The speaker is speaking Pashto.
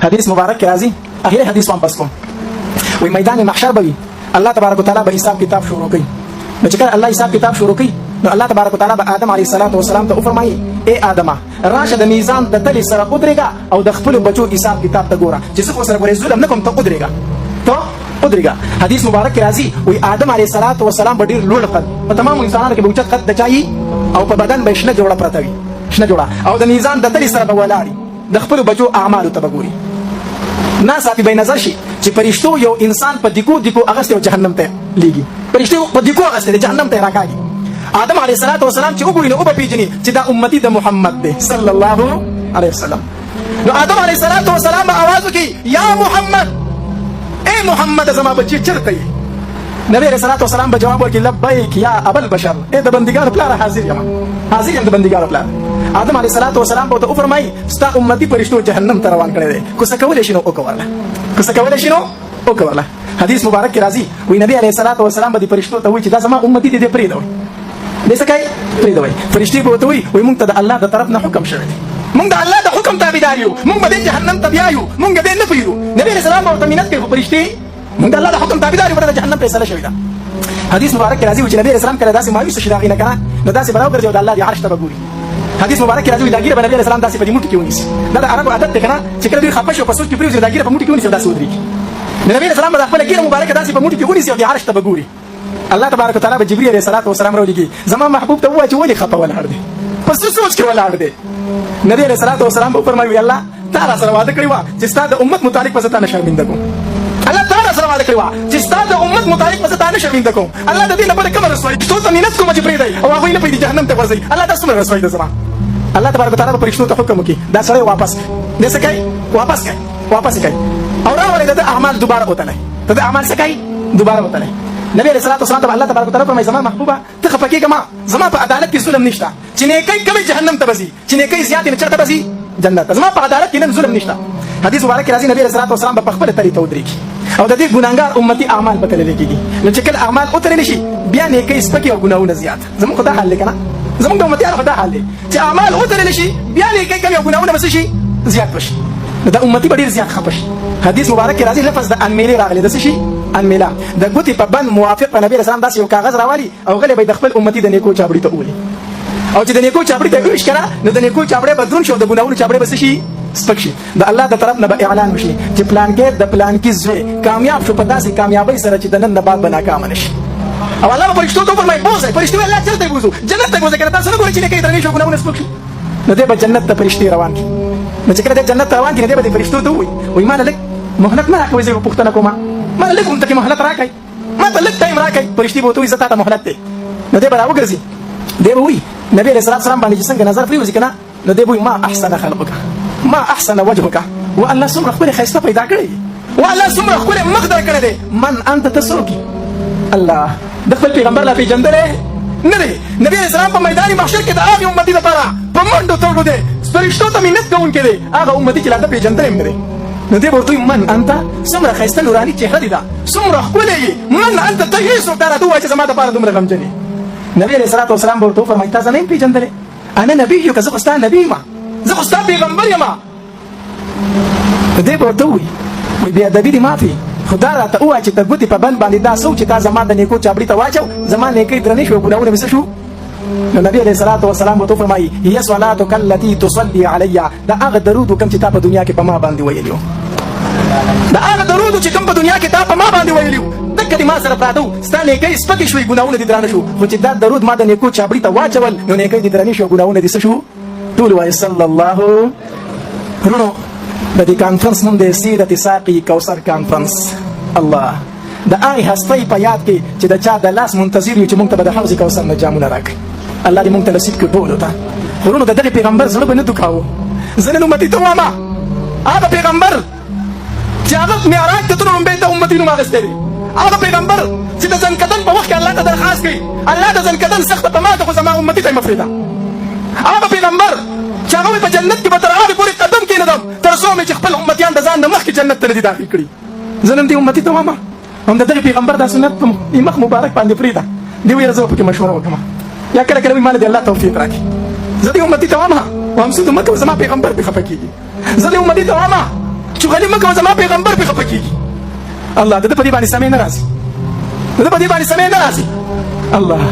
حدیث مبارک کې راځي اخیری حدیث وام پس کوم وي میدان محشر به الله تبارک وتعالى به حساب کتاب شروع کوي نو چې کله الله حساب کتاب شروع کوي نو الله تبارک وتعالى به آدم علیه السلام ته فرمایي اے آدم راشه د میزان د تلې سره ودرېږه او د خپل بچو حساب کتاب ته ګوره چې زه خو سره ګورې ظلم نه کوم ته ودرېږه حدیث مبارک کې راځي وي آدم علیه السلام به ډېر لوړ قد په تمام انسانانو کې به اوچت قد د چایي او په بدن به شنه جوړه پرته وي شنه جوړه او د میزان د تلې سره به ولاړي د خپل بچو اعمالو ته به ګوري ناڅاپي به نظر شي چې فرشتو یو انسان په دیکو اغستې او جهنم ته لیږي فرشتو په دیکو اغستې د جهنم ته راکاږي آدم علیه السلام چې وګوري نو وبپېژني چې دا امتي د محمد دی صلی الله علیه وسلم نو آدم علیه السلام به آواز وکړي یا محمد اے محمد زما بچی چېرته یې نبی علیه السلام به جواب ورکړي لبیک یا ابوالبشر ای د بندګانو پلاره حاضر یم د بندګانو پلاره آدم علیه السلام به ورته وفرمایي ستا امتي فرشتو جهنم ته روان کړی دی که څه کولی شي نو وکړه حدیث مبارک کې راځي وایي نبی علیه السلام به دې فرشتو ته وایي چې دا زما امتي دي دې پرېږدوئ دې څه کوي پرېږدوئ فرشتې به ورته وایي موږ ته د الله د طرف نه حکم شوی دی موږ د الله د حکم تابعدار یو موږ به دې جهنم ته بیایو موږ دې نه پرېږدو نبی علیه السلام به ورته منت کوي خو فرشتې موږ د الله د حکم تابعدار یو د جهنم فیصله شوې ده حدیث مبارک کې راځي چې نبی علیه السلام کله داسې مایوسه شي د هغې نه که نه نو داسې به راوګرځي او د الله د عرش ته به ګوري حدیث مبارک کې راځي دا ګیره به نبی علیه السلام داسې په دې موټي کې ونیسي دا د عربو عادت دی که نه چې کله دوی خفه شي او په سوچ کې پرېوځي دا ګیره په موټي کې ونیسي او داسې ودرېږي نو نبی علیه السلام به د خپله ګیره مبارکه داسې په موټي کې ونیسي او د عرش ته به ګوري الله تبارک وتعالی به جبرئیل علیه السلام راولېږي زما محبوب ته ووایه چې ولې خفه ولاړ دی په څه سوچ کې ولاړ دی نبی علیه السلام به وفرمایي الله تا را سره واده کړې وه چې ستا د امت متعلق به زه تا نه شرمنده کوم الله تا را سره واده کړې وه چې ستا د امت متعلق به زه تا نه شرمنده کوم الله د دې لپاره کومه رسوایي تو ته منت کومه چې پرېږدئ او هغوی نه پرېږدي جهنم ته غورځوي الله دا څومره رسوایي ده زما الله تبارک وتعالی به فرشتو ته حکم وکړي دا سړی واپس دې څه کوي واپس کوي او راولئ د ده اعمال دوباره وتلی د ده اعمال څه کوي دوباره وتلی نبی علیه السلام ته الله تبارک وتعالی فرمایي زما محبوبه ته خفه کېږه ما زما په عدالت کې ظلم نشته چې نیکۍ کوي جهنم ته به ځي چې نیکۍ زیاتې نه چېرته به ځي جنت زما په عدالت کې نن ظلم نشته حدیث مبارک کې راځي نبی علیه السلام به په خپله تلې ته ودرېږي او د دې ګناهګار امتي اعمال به تللی کېږي نو چې کله اعمال وتللی شي بیا نیکۍ سپکې او ګناهونه زیات زموږ خو دا حال دی که نه زموږ د امتیانو خو دا حال دی چې اعمال وتللی شي بیا نیکۍ کوي او ګناهونه به څه شي زیات به شي نو دا امتي به ډېر زیات خفه شي حدیث مبارک کې راځي لفظ د انمیلې راغلی د څه شي انمیله د ګوتې په بند موافق په نبي اسلام داسې یو کاغذ راوالي او غلی به د خپل امتي د نیکو چابړي ته اولي او چې د نیکو چابړي ته ویش کنه نو د نیکو چابړي به دروند شي او د ګناهونو چابړي به څه شي سپک شي د الله د طرف نه به اعلان وشي چې پلانکې د پلانکي زوی کامیاب شو په داسې کامیابۍ سره چې د نن نه بعد به ناکامه نه شي او الله به فرشتو ته وفرمایي بوځئ فرشتو الله چېرته بوځو جنت ته بوځئ که نه تاسو نه ګورئ چې نیکۍ درنې شي او ګناهونه سپک شي نو دی به جنت ته فرشتې روان کړي نو چې کله دی جنت ته روان کړي نو دی به د فرشتو ته ووایي وایي ما له لږ مهلت نه راکوئ زه یوه پوښتنه کومه ما له لږ همته کې مهلت راکئ ما ته لږ ټایم راکئ فرشتې به ورته وایي زه تا ته مهلت دی نو دی به راوګرځي دی به وایي نبي علیه السلام باندې چې څنګه نظر پرېوځي که نه نو دی به وایي ما احسن خلقک ما احسن وجهک والله څومره ښکلې ښایسته پیدا کړی والله څومره ښکلې مخ در کړی دی من انت ته څوک الله د خپل پیغمبر لا پېژندلی نه دی نبي علیه السلام په میدان محشر کې د هغې امتي دپاره په منډو تړلو دی فرشتو ته منت کوونکی دی هغه امتي چې لا ده پېژندلی هم نه دی نو دی به ورته وایي من انت څومره ښایسته نوراني چهره دې ده څومره ښکلې یې من انت ته هېڅوک دا راته ووایه چې زما دپاره دومره غمجن یې نبي علیه السلام به ورته وفرمایي تا زه نه یم پېژندلی انا نبیک زه خو ستا نبي یم زه خو ستا پیغمبر یم دی به ورته ووایي بېادبي دې معافي خو دا راته ووایه چې د ګوتې په بند باندې دا څوک چې تا زما د نیکو چابړي ته واچو زما نیکۍ درنې شو ګناهونه مې څه شو نو نبی علیه السلام ورته وفرمایي هي صلاتک التي تصلي علی دا هغه درود کوم چې تا په دنیا کې په ما باندې ویلي وو دا هغه درود چې کوم په دنیا کې تا په ما باندې ویلي وو دکه دې ما سره پراته وو ستا نیکۍ سپکې شوې ګناهونه دې درانه شو خو چې دا درود ما د نیکو چابړي ته واچول نو نیکۍ دې درنې شو ګناهونه دې څه شو ټول وایي صلی الله وروڼو د دې کانفرنس نوم دی سیرت ساقي کوثر کانفرنس الله د هغې هستۍ په یاد کې چې د چا د لاس منتظر یو چې موږ ته به د حوض کوثر نه جامونه راکړي الله دې موږ ته نصیب کړي ټولو ته وروڼو د دغې پیغمبر زړه به نه دوکاوه زه نن امتي ته وایم هغه پیغمبر چې هغه معراج ته تلو لومبۍ ته امتي نوم اخیستی دی هغه پیغمبر چې د ځنکدن په وخت کې الله ته درخواست کوي الله د ځنکدن سخته په ماته خو زما امتي ته یې مه پرېږده هغه پیغمبر چې هغه په جنت کې به تر هغې پورې قدم کېنږدم تر څو مې چې خپل امتیان د ځان نه مخکې جنت ته نه دي داخل کړي زه نن دې امتي ته وایم هم د دغې پیغمبر دا سنت په مخ مبارک باندې پرېږده دې ویره زه به پکې مشوره وکړم یا کله کله وایي ما له دې الله توفیق راکړي زه دې امتي ته وایم وامسود مه کوه زما پیغمبر پې خفه کېږي زه دې امتي ته وایم چغلي مکه زما پیغمبر په خپکیږي الله د دې په دې باندې سمې ناراضي د دې په دې باندې سمې ناراضي الله